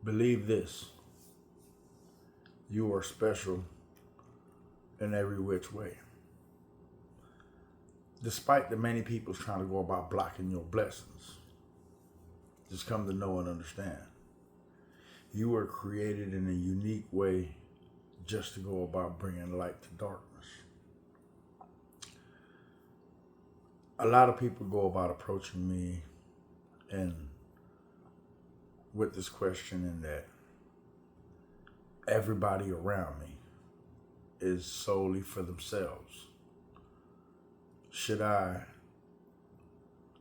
Believe this, you are special in every which way. Despite the many people trying to go about blocking your blessings, just come to know and understand. You were created in a unique way just to go about bringing light to darkness. A lot of people go about approaching me and with this question in that everybody around me is solely for themselves. Should I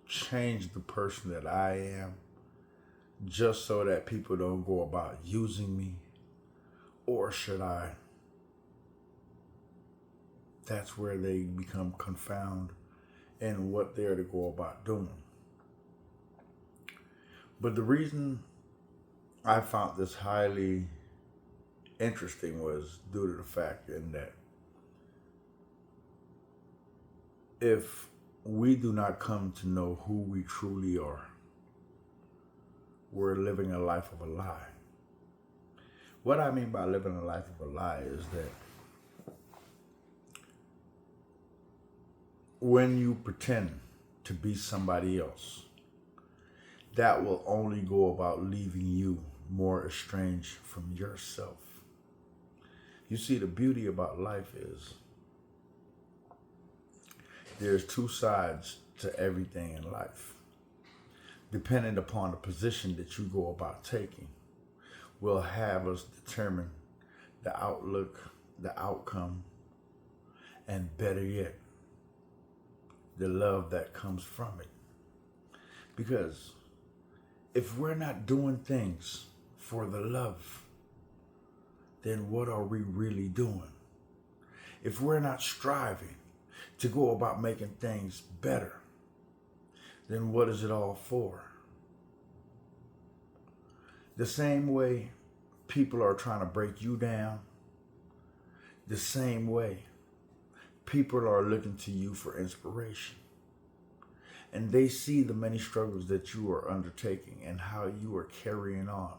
change the person that I am just so that people don't go about using me? Or should I? That's where they become confounded in what they're to go about doing. But the reason I found this highly interesting was due to the fact in that if we do not come to know who we truly are, we're living a life of a lie. What I mean by living a life of a lie is that when you pretend to be somebody else, that will only go about leaving you more estranged from yourself. You see, the beauty about life is there's two sides to everything in life. Depending upon the position that you go about taking, will have us determine the outlook, the outcome, and better yet, the love that comes from it. Because if we're not doing things for the love, then what are we really doing? If we're not striving to go about making things better, then what is it all for? The same way people are trying to break you down, the same way people are looking to you for inspiration. And they see the many struggles that you are undertaking and how you are carrying on.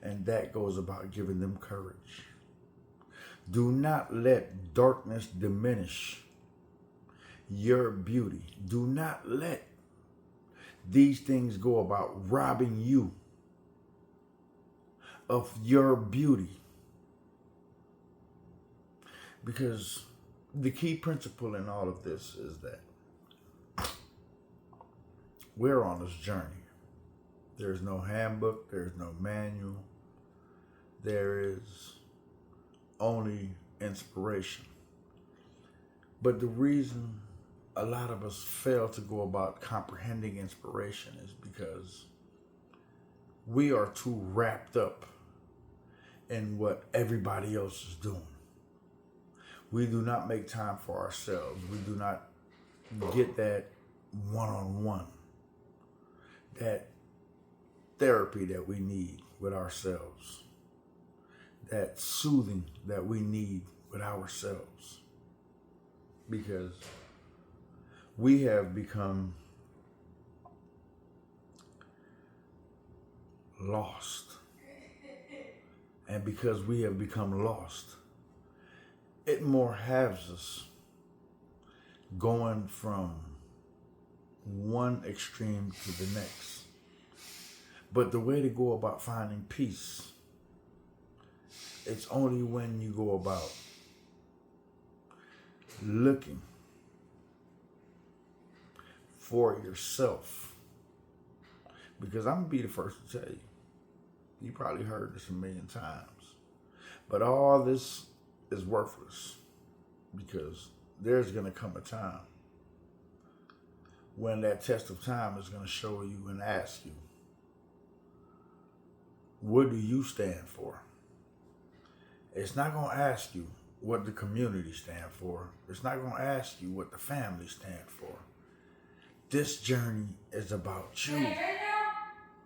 And that goes about giving them courage. Do not let darkness diminish your beauty. Do not let these things go about robbing you of your beauty. Because the key principle in all of this is that we're on this journey. There's no handbook, there's no manual. There is only inspiration. But the reason a lot of us fail to go about comprehending inspiration is because we are too wrapped up in what everybody else is doing. We do not make time for ourselves. We do not get that one-on-one, that therapy that we need with ourselves, that soothing that we need with ourselves. Because we have become lost. And because we have become lost, it more has us going from one extreme to the next. But the way to go about finding peace, it's only when you go about looking for yourself. Because I'm going to be the first to tell you, you probably heard this a million times, but all this is worthless because there's going to come a time when that test of time is going to show you and ask you, what do you stand for? It's not going to ask you what the community stand for. It's not going to ask you what the family stand for. This journey is about you.